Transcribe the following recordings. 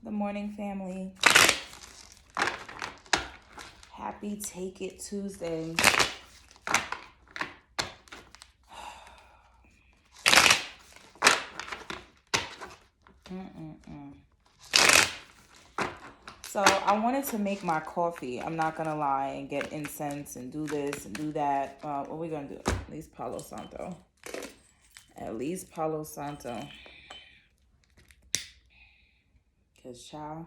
Good morning, family. Happy Take It Tuesday. So I wanted to make my coffee. I'm not gonna lie and get incense and do this and do that. What are we gonna do? At least Palo Santo. At least Palo Santo. Cause child.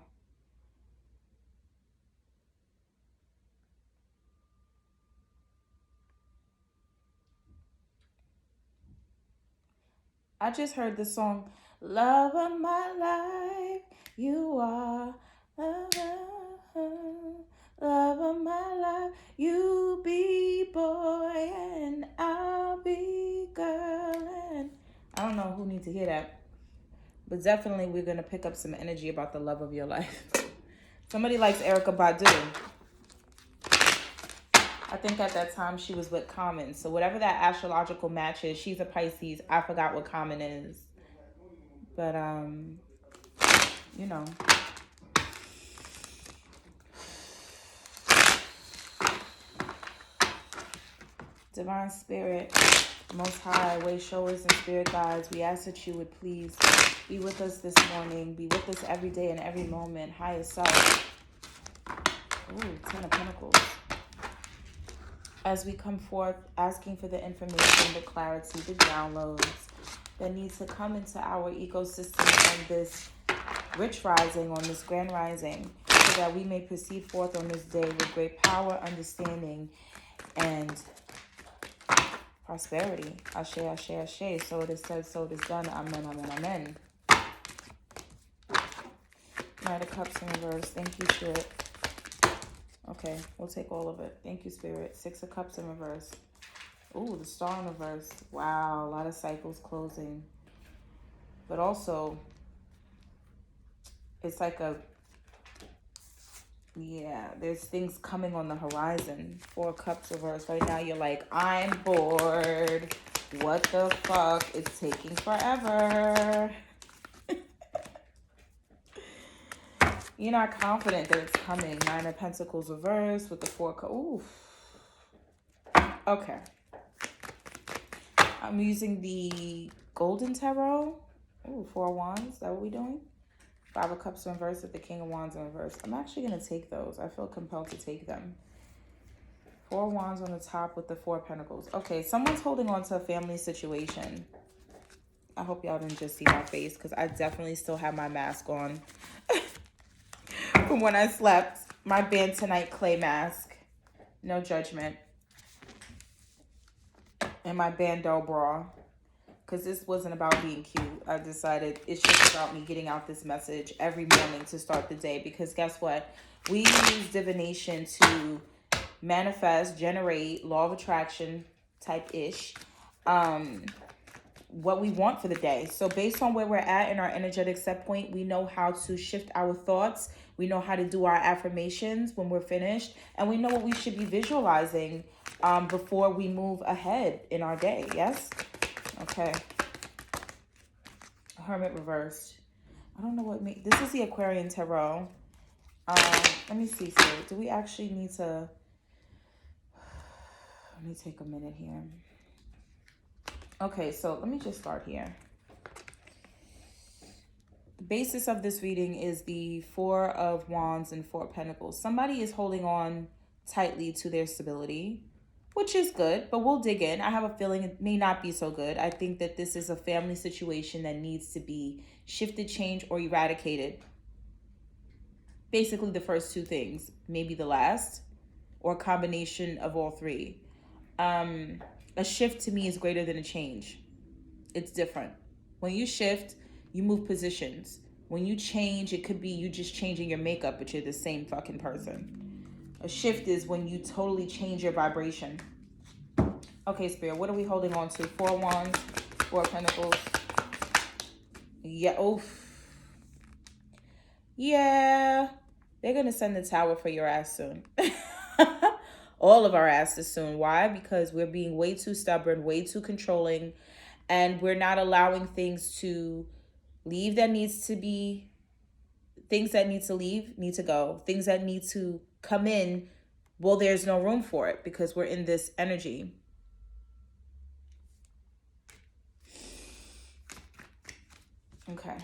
I just heard the song, Love of My Life, You Are. Love of my life, you be boy and I'll be girl. And I don't know who needs to hear that, but definitely we're going to pick up some energy about the love of your life. Somebody likes Erykah Badu. I think at that time she was with Common. So whatever that astrological match is, she's a Pisces. I forgot what Common is. But, you know. Divine Spirit, Most High, way showers and spirit guides, we ask that you would please be with us this morning, be with us every day and every moment, highest self. Ooh, Ten of Pentacles. As we come forth asking for the information, the clarity, the downloads that need to come into our ecosystem on this rich rising, on this grand rising, so that we may proceed forth on this day with great power, understanding, and prosperity. Ashe, ashe, ashe. So it is said, so it is done. Amen, amen, amen. Knight of Cups in reverse. Thank you, Spirit. Okay, we'll take all of it. Thank you, Spirit. Six of Cups in reverse. Ooh, the Star in reverse. Wow, a lot of cycles closing. But also, it's like there's things coming on the horizon. Four Cups reverse. Right now, you're like, I'm bored. What the fuck? It's taking forever. You're not confident that it's coming. Nine of Pentacles reverse with the Four Cups. Ooh. Okay. I'm using the Golden Tarot. Ooh, Four of Wands. Is that what we're doing? Five of Cups in reverse with the King of Wands in reverse. I'm actually going to take those. I feel compelled to take them. Four of Wands on the top with the Four of Pentacles. Okay, someone's holding on to a family situation. I hope y'all didn't just see my face because I definitely still have my mask on from when I slept. My Band Tonight clay mask. No judgment. And my bandeau bra. Because this wasn't about being cute. I decided it's just about me getting out this message every morning to start the day. Because guess what? We use divination to manifest, generate, law of attraction type-ish, what we want for the day. So based on where we're at in our energetic set point, we know how to shift our thoughts. We know how to do our affirmations when we're finished. And we know what we should be visualizing before we move ahead in our day. Yes? Okay. Hermit reversed. I don't know what this is the Aquarian Tarot. Let me see. So do we actually need to... Let me take a minute here. Okay, so let me just start here. The basis of this reading is the Four of Wands and Four of Pentacles. Somebody is holding on tightly to their stability, which is good, but we'll dig in. I have a feeling it may not be so good. I think that this is a family situation that needs to be shifted, changed, or eradicated. Basically, the first two things, maybe the last, or a combination of all three. A shift to me is greater than a change. It's different. When you shift, you move positions. When you change, it could be you just changing your makeup, but you're the same fucking person. A shift is when you totally change your vibration. Okay, Spirit, what are we holding on to? Four of Wands, Four of Pentacles. Yeah, oof. Yeah, they're going to send the tower for your ass soon. All of our asses soon. Why? Because we're being way too stubborn, way too controlling, and we're not allowing things to leave that needs to be Things that need to leave need to go. Things that need to come in, well, there's no room for it because we're in this energy. Okay.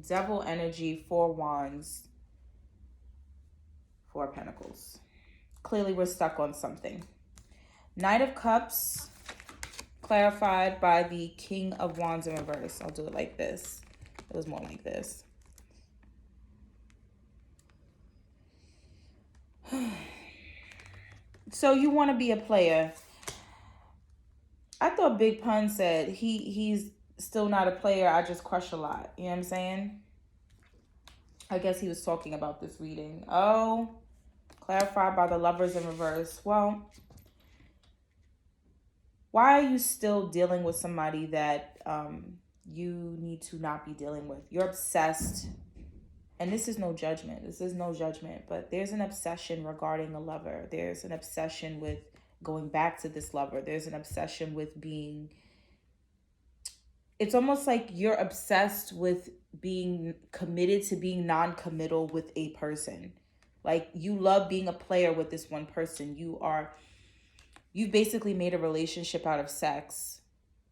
Devil energy, 4 wands, 4 pentacles. Clearly we're stuck on something. Knight of Cups, clarified by the King of Wands in reverse. I'll do it like this. It was more like this. So you want to be a player. I thought Big Pun said he's still not a player. I just crush a lot. You know what I'm saying? I guess he was talking about this reading. Oh, clarified by the Lovers in reverse. Well, why are you still dealing with somebody that you need to not be dealing with? You're obsessed. And this is no judgment. This is no judgment. But there's an obsession regarding a lover. There's an obsession with going back to this lover. There's an obsession with being... It's almost like you're obsessed with being committed to being non-committal with a person. Like, you love being a player with this one person. You've basically made a relationship out of sex,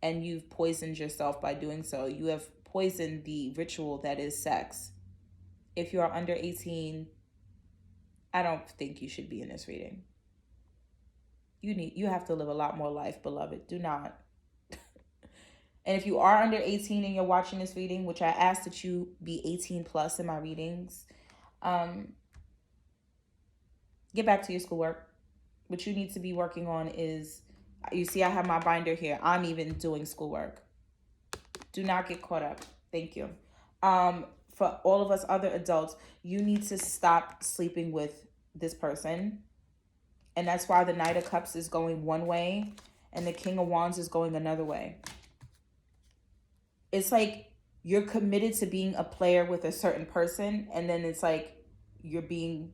and you've poisoned yourself by doing so. You have poisoned the ritual that is sex. If you are under 18, I don't think you should be in this reading. You have to live a lot more life, beloved. Do not. And if you are under 18 and you're watching this reading, which I ask that you be 18 plus in my readings, get back to your schoolwork. What you need to be working on is, you see I have my binder here. I'm even doing schoolwork. Do not get caught up. Thank you. For all of us other adults, you need to stop sleeping with this person. And that's why the Knight of Cups is going one way and the King of Wands is going another way. It's like you're committed to being a player with a certain person, and then it's like you're being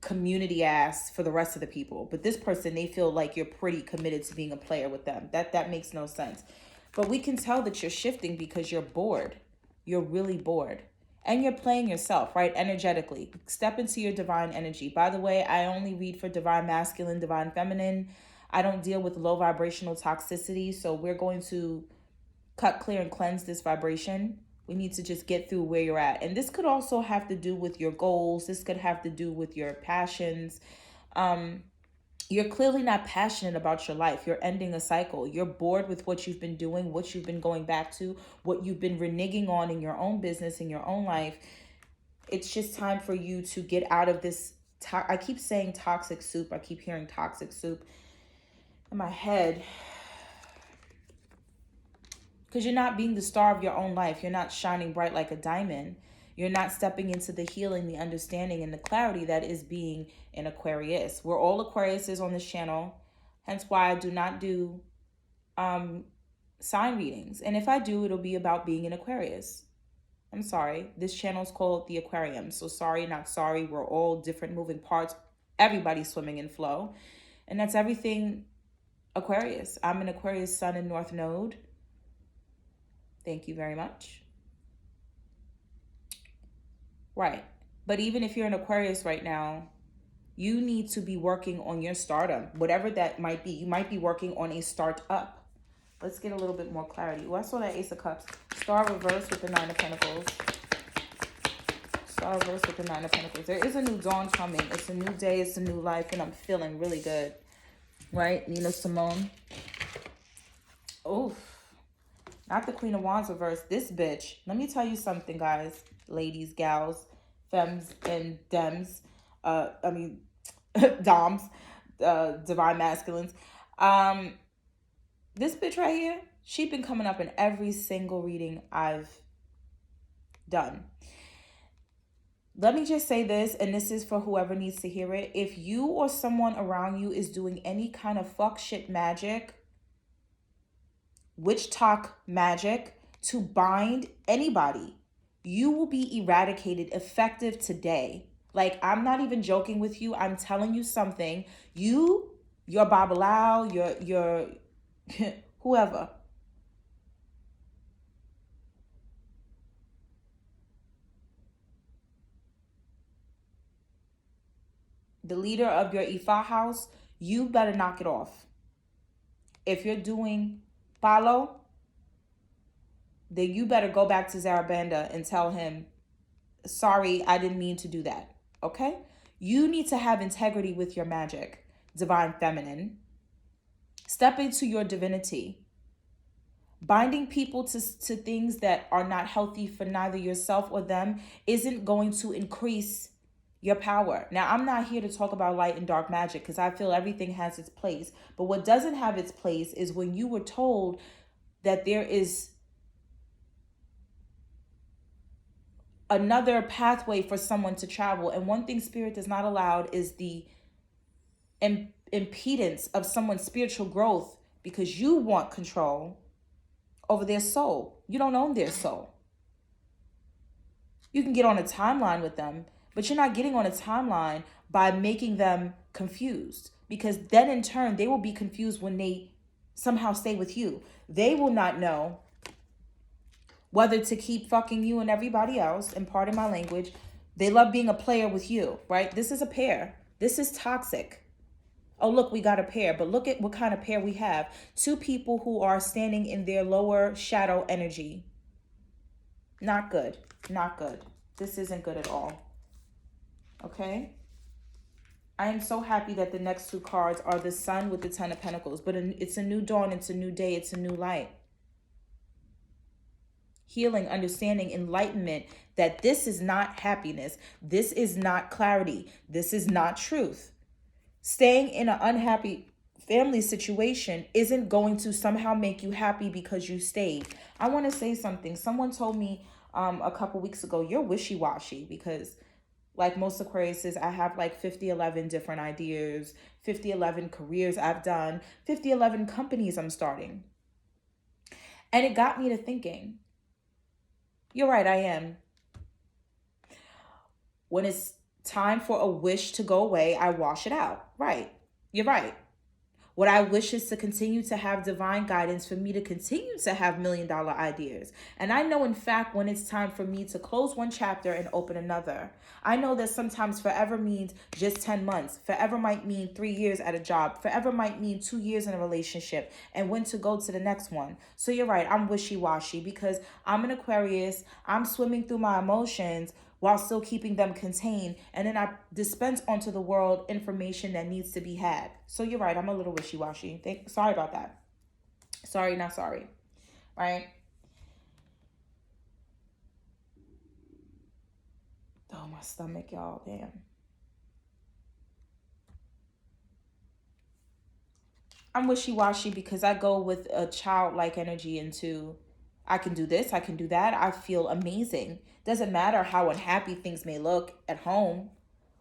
community ass for the rest of the people. But this person, they feel like you're pretty committed to being a player with them. That makes no sense. But we can tell that you're shifting because you're bored. You're really bored. And you're playing yourself, right? Energetically. Step into your divine energy. By the way, I only read for divine masculine, divine feminine. I don't deal with low vibrational toxicity. So we're going to cut, clear, and cleanse this vibration. We need to just get through where you're at. And this could also have to do with your goals. This could have to do with your passions. You're clearly not passionate about your life. You're ending a cycle. You're bored with what you've been doing, what you've been going back to, what you've been reneging on in your own business, in your own life. It's just time for you to get out of this. I keep saying toxic soup. I keep hearing toxic soup in my head. Because you're not being the star of your own life. You're not shining bright like a diamond. You're not stepping into the healing, the understanding, and the clarity that is being an Aquarius. We're all Aquariuses on this channel. Hence why I do not do sign readings. And if I do, it'll be about being an Aquarius. I'm sorry. This channel is called The Aquarium. So sorry, not sorry. We're all different moving parts. Everybody's swimming in flow. And that's everything Aquarius. I'm an Aquarius sun in North Node. Thank you very much. Right. But even if you're an Aquarius right now, you need to be working on your stardom, whatever that might be. You might be working on a startup. Let's get a little bit more clarity. Oh, I saw that Ace of Cups. Star reversed with the Nine of Pentacles. Star reversed with the Nine of Pentacles. There is a new dawn coming. It's a new day. It's a new life. And I'm feeling really good. Right? Nina Simone. Oof. Not the Queen of Wands reversed. This bitch. Let me tell you something, guys. Ladies, gals, femmes, and dems. Doms. Divine masculines. This bitch right here, she been coming up in every single reading I've done. Let me just say this, and this is for whoever needs to hear it. If you or someone around you is doing any kind of fuck shit magic, witch talk magic to bind anybody, you will be eradicated effective today. Like, I'm not even joking with you. I'm telling you something. Your Babalao, your whoever. the leader of your Ifa house, you better knock it off. If you're doing palo, then you better go back to Zarabanda and tell him, sorry, I didn't mean to do that. Okay? You need to have integrity with your magic, divine feminine. Step into your divinity. Binding people to things that are not healthy for neither yourself or them isn't going to increase your power. Now, I'm not here to talk about light and dark magic because I feel everything has its place. But what doesn't have its place is when you were told that there is another pathway for someone to travel. And one thing Spirit does not allow is the impedance of someone's spiritual growth because you want control over their soul. You don't own their soul. You can get on a timeline with them, but you're not getting on a timeline by making them confused, because then in turn they will be confused when they somehow stay with you. They will not know whether to keep fucking you and everybody else, and pardon my language, they love being a player with you, right? This is a pair. This is toxic. Oh, look, we got a pair, but look at what kind of pair we have. Two people who are standing in their lower shadow energy. Not good. Not good. This isn't good at all. Okay? I am so happy that the next two cards are the Sun with the Ten of Pentacles, but it's a new dawn, it's a new day, it's a new light. Healing, understanding, enlightenment, that this is not happiness. This is not clarity. This is not truth. Staying in an unhappy family situation isn't going to somehow make you happy because you stayed. I want to say something. Someone told me a couple weeks ago, you're wishy-washy, because like most Aquariuses, I have like 50-11 different ideas, 50-11 careers I've done, 50-11 companies I'm starting. And it got me to thinking, you're right, I am. When it's time for a wish to go away, I wash it out. Right. You're right. What I wish is to continue to have divine guidance for me to continue to have $1 million ideas. And I know, in fact, when it's time for me to close one chapter and open another. I know that sometimes forever means just 10 months. Forever might mean 3 years at a job. Forever might mean 2 years in a relationship, and when to go to the next one. So you're right. I'm wishy-washy because I'm an Aquarius. I'm swimming through my emotions while still keeping them contained. And then I dispense onto the world information that needs to be had. So you're right, I'm a little wishy-washy. Sorry about that. Sorry, not sorry. Right? Oh, my stomach, y'all, damn. I'm wishy-washy because I go with a childlike energy into, I can do this, I can do that. I feel amazing. Doesn't matter how unhappy things may look at home.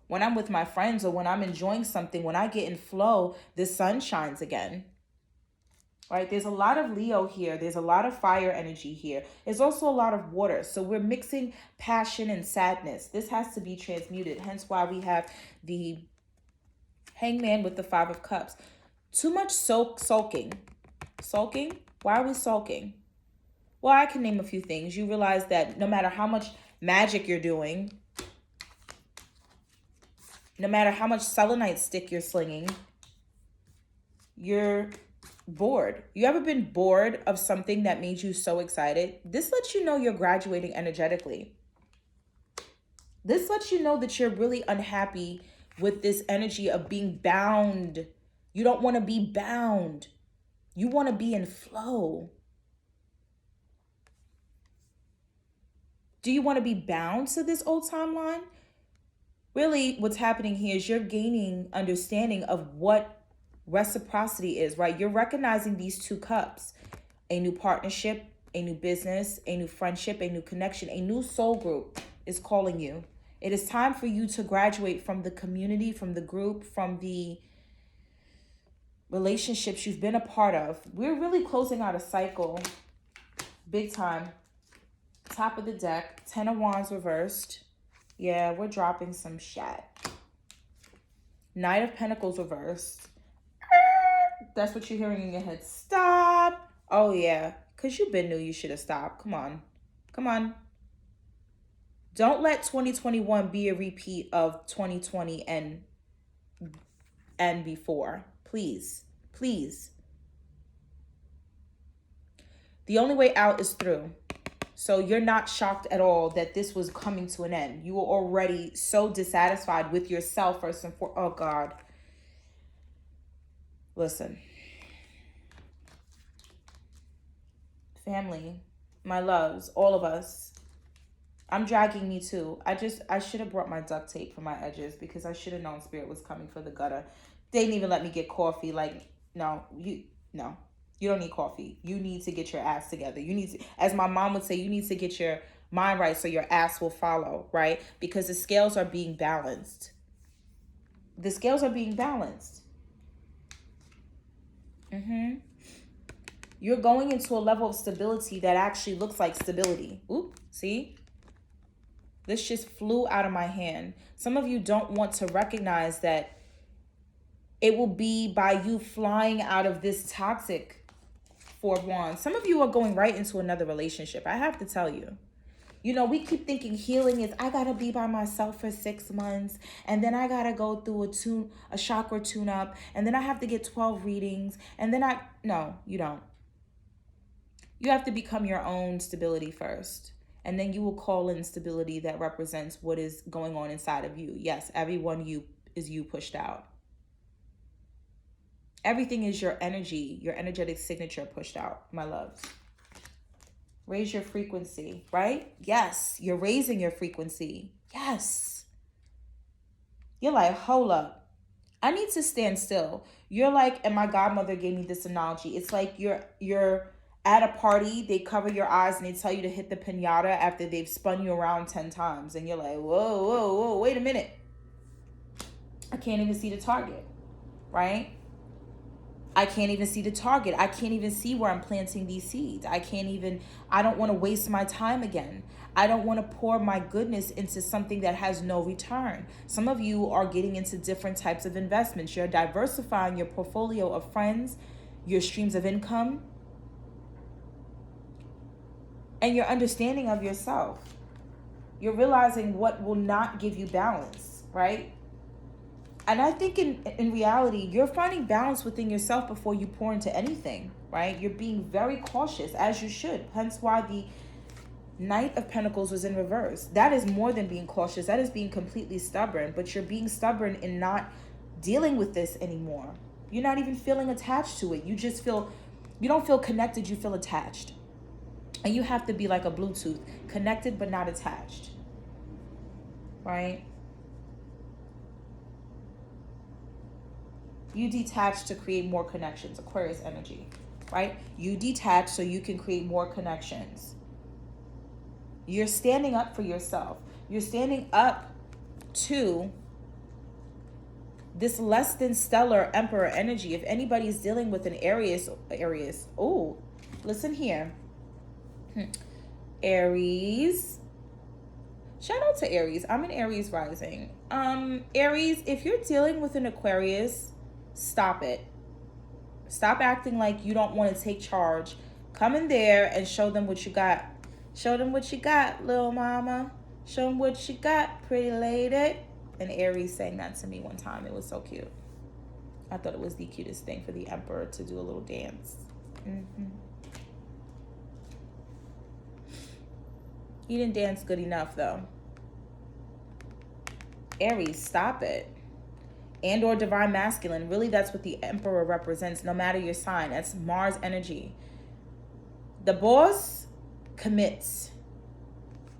When I'm with my friends or when I'm enjoying something, when I get in flow, the sun shines again. Right? There's a lot of Leo here. There's a lot of fire energy here. There's also a lot of water. So we're mixing passion and sadness. This has to be transmuted. Hence why we have the Hangman with the Five of Cups. Too much sulking. Sulking? Why are we sulking? Well, I can name a few things. You realize that no matter how much magic you're doing, no matter how much selenite stick you're slinging, you're bored. You ever been bored of something that made you so excited? This lets you know you're graduating energetically. This lets you know that you're really unhappy with this energy of being bound. You don't want to be bound. You want to be in flow. Do you want to be bound to this old timeline? Really, what's happening here is you're gaining understanding of what reciprocity is, right? You're recognizing these two cups, a new partnership, a new business, a new friendship, a new connection, a new soul group is calling you. It is time for you to graduate from the community, from the group, from the relationships you've been a part of. We're really closing out a cycle, big time. Top of the deck, 10 of Wands reversed. Yeah, we're dropping some shit. Knight of Pentacles reversed. That's what you're hearing in your head. Stop. Oh, yeah. Because you been knew you should have stopped. Come on. Come on. Don't let 2021 be a repeat of 2020 and and before. Please, please. The only way out is through. So you're not shocked at all that this was coming to an end. You were already so dissatisfied with yourself first and foremost. Oh God. Listen. Family, my loves, all of us. I'm dragging me too. I should have brought my duct tape for my edges because I should have known Spirit was coming for the gutter. They didn't even let me get coffee. Like, no, no. You don't need coffee. You need to get your ass together. You need to, as my mom would say, you need to get your mind right so your ass will follow, right? Because the scales are being balanced. The scales are being balanced. You're going into a level of stability that actually looks like stability. Oop, see? This just flew out of my hand. Some of you don't want to recognize that it will be by you flying out of this toxic Four of Wands. Some of you are going right into another relationship. I have to tell you. You know, we keep thinking healing is I gotta be by myself for 6 months, and then I gotta go through a chakra tune-up, and then I have to get 12 readings, and then no, you don't. You have to become your own stability first. And then you will call in stability that represents what is going on inside of you. Yes, everyone is you pushed out. Everything is your energy, your energetic signature pushed out, my loves. Raise your frequency, right? Yes, you're raising your frequency. Yes. You're like, hold up. I need to stand still. You're like, and my godmother gave me this analogy. It's like you're at a party, they cover your eyes and they tell you to hit the piñata after they've spun you around 10 times. And you're like, whoa, wait a minute. I can't even see the target, right? I can't even see the target. I can't even see where I'm planting these seeds. I don't want to waste my time again. I don't want to pour my goodness into something that has no return. Some of you are getting into different types of investments. You're diversifying your portfolio of friends, your streams of income, and your understanding of yourself. You're realizing what will not give you balance, right? And I think in reality, you're finding balance within yourself before you pour into anything, right? You're being very cautious, as you should. Hence why the Knight of Pentacles was in reverse. That is more than being cautious. That is being completely stubborn. But you're being stubborn in not dealing with this anymore. You're not even feeling attached to it. You don't feel connected, you feel attached. And you have to be like a Bluetooth, connected but not attached, right? You detach to create more connections, Aquarius energy, right? You detach so you can create more connections. You're standing up for yourself. You're standing up to this less than stellar Emperor energy. If anybody's dealing with an Aries, oh, listen here. Aries. Shout out to Aries. I'm an Aries rising. Aries, if you're dealing with an Aquarius, stop it. Stop acting like you don't want to take charge. Come in there and show them what you got. Show them what you got, little mama. Show them what you got, pretty lady. And Aries sang that to me one time. It was so cute. I thought it was the cutest thing for the Emperor to do a little dance. He didn't dance good enough, though. Aries, stop it. And or divine masculine. Really, that's what the Emperor represents, no matter your sign. That's Mars energy. The boss commits.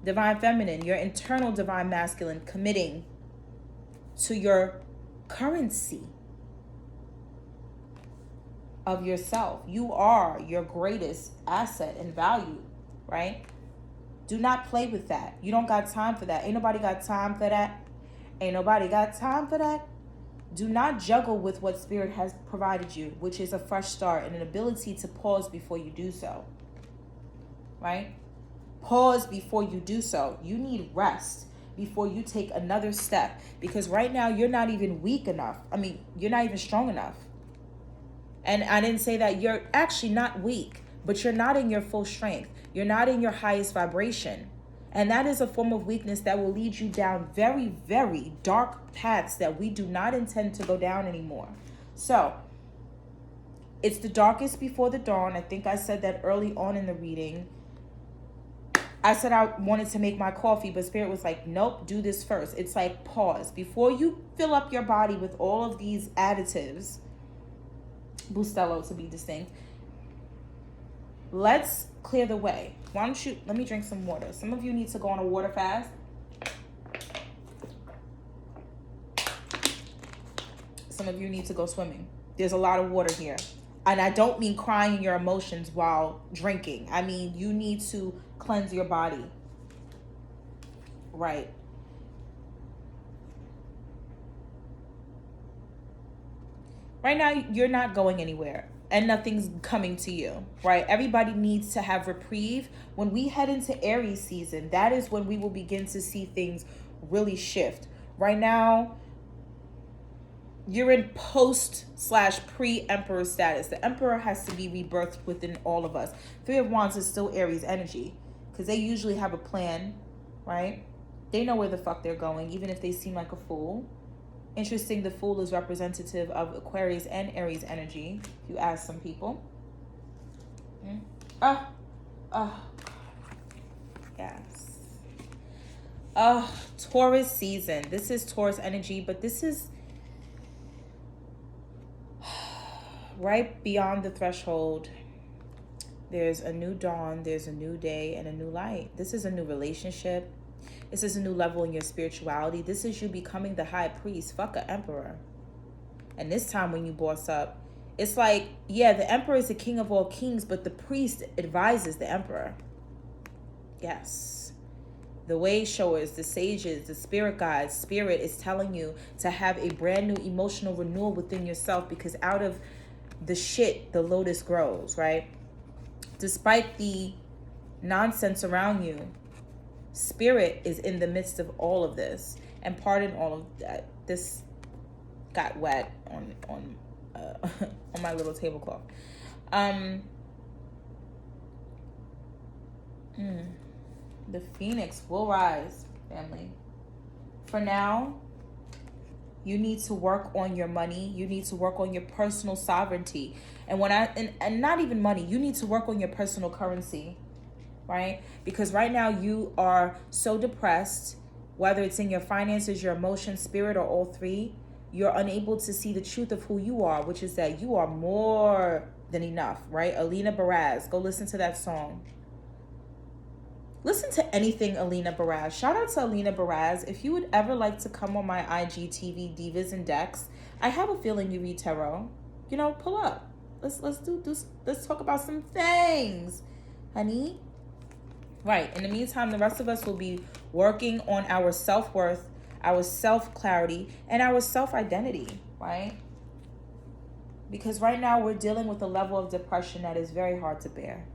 Divine feminine, your internal divine masculine, committing to your currency of yourself. You are your greatest asset and value, right? Do not play with that. You don't got time for that. Ain't nobody got time for that. Ain't nobody got time for that. Do not juggle with what Spirit has provided you, which is a fresh start and an ability to pause before you do so, right? Pause before you do so. You need rest before you take another step, because right now you're not even weak enough. You're not even strong enough. And I didn't say that. You're actually not weak, but you're not in your full strength. You're not in your highest vibration. And that is a form of weakness that will lead you down very, very dark paths that we do not intend to go down anymore. So, it's the darkest before the dawn. I think I said that early on in the reading. I said I wanted to make my coffee, but Spirit was like, nope, do this first. It's like, pause. Before you fill up your body with all of these additives, Bustelo to be distinct, let's clear the way. Why don't you, let me drink some water. Some of you need to go on a water fast. Some of you need to go swimming. There's a lot of water here. And I don't mean crying your emotions while drinking. I mean, you need to cleanse your body. Right. Right now, you're not going anywhere. And nothing's coming to you, right? Everybody needs to have reprieve. When we head into Aries season, that is when we will begin to see things really shift. Right now, you're in post/pre-emperor status. The emperor has to be rebirthed within all of us. Three of Wands is still Aries energy because they usually have a plan, right? They know where the fuck they're going, even if they seem like a fool. Interesting, the Fool is representative of Aquarius and Aries energy, if you ask some people. Yes. Taurus season. This is Taurus energy, but this is right beyond the threshold. There's a new dawn, there's a new day, and a new light. This is a new relationship. This is a new level in your spirituality. This is you becoming the high priest. Fuck an emperor. And this time when you boss up, it's like, yeah, the emperor is the king of all kings, but the priest advises the emperor. Yes. The way showers, the sages, the spirit guides, spirit is telling you to have a brand new emotional renewal within yourself, because out of the shit, the lotus grows, right? Despite the nonsense around you, Spirit is in the midst of all of this. And pardon all of that. This got wet on my little tablecloth. The phoenix will rise, family. For now, you need to work on your money. You need to work on your personal sovereignty. And and not even money, you need to work on your personal currency. Right? Because right now you are so depressed, whether it's in your finances, your emotions, spirit, or all three, you're unable to see the truth of who you are, which is that you are more than enough, right? Alina Baraz, go listen to that song. Listen to anything Alina Baraz. Shout out to Alina Baraz. If you would ever like to come on my IGTV Divas and Decks, I have a feeling you read tarot. You know, pull up. Let's talk about some things, honey. Right. In the meantime, the rest of us will be working on our self-worth, our self-clarity, and our self-identity, right? Because right now we're dealing with a level of depression that is very hard to bear.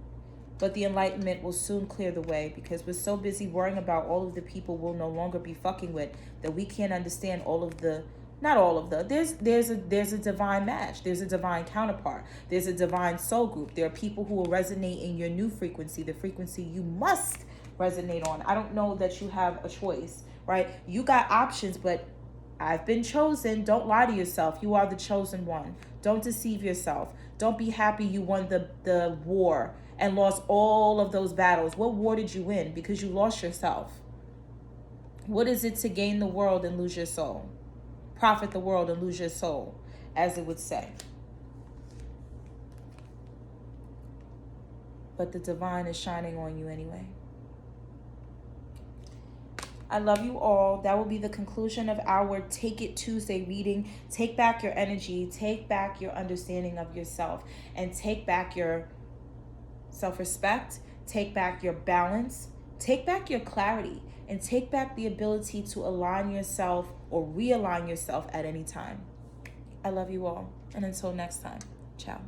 But the enlightenment will soon clear the way, because we're so busy worrying about all of the people we'll no longer be fucking with that we can't understand all of the, not all of the, there's a divine match. There's a divine counterpart. There's a divine soul group. There are people who will resonate in your new frequency, the frequency you must resonate on. I don't know that you have a choice, right? You got options, but I've been chosen. Don't lie to yourself. You are the chosen one. Don't deceive yourself. Don't be happy you won the war and lost all of those battles. What war did you win? Because you lost yourself. What is it to gain the world and lose your soul? Profit the world and lose your soul, as it would say. But the divine is shining on you anyway. I love you all. That will be the conclusion of our Take It Tuesday reading. Take back your energy, take back your understanding of yourself, and take back your self-respect, take back your balance, take back your clarity, and take back the ability to align yourself or realign yourself at any time. I love you all. And until next time, ciao.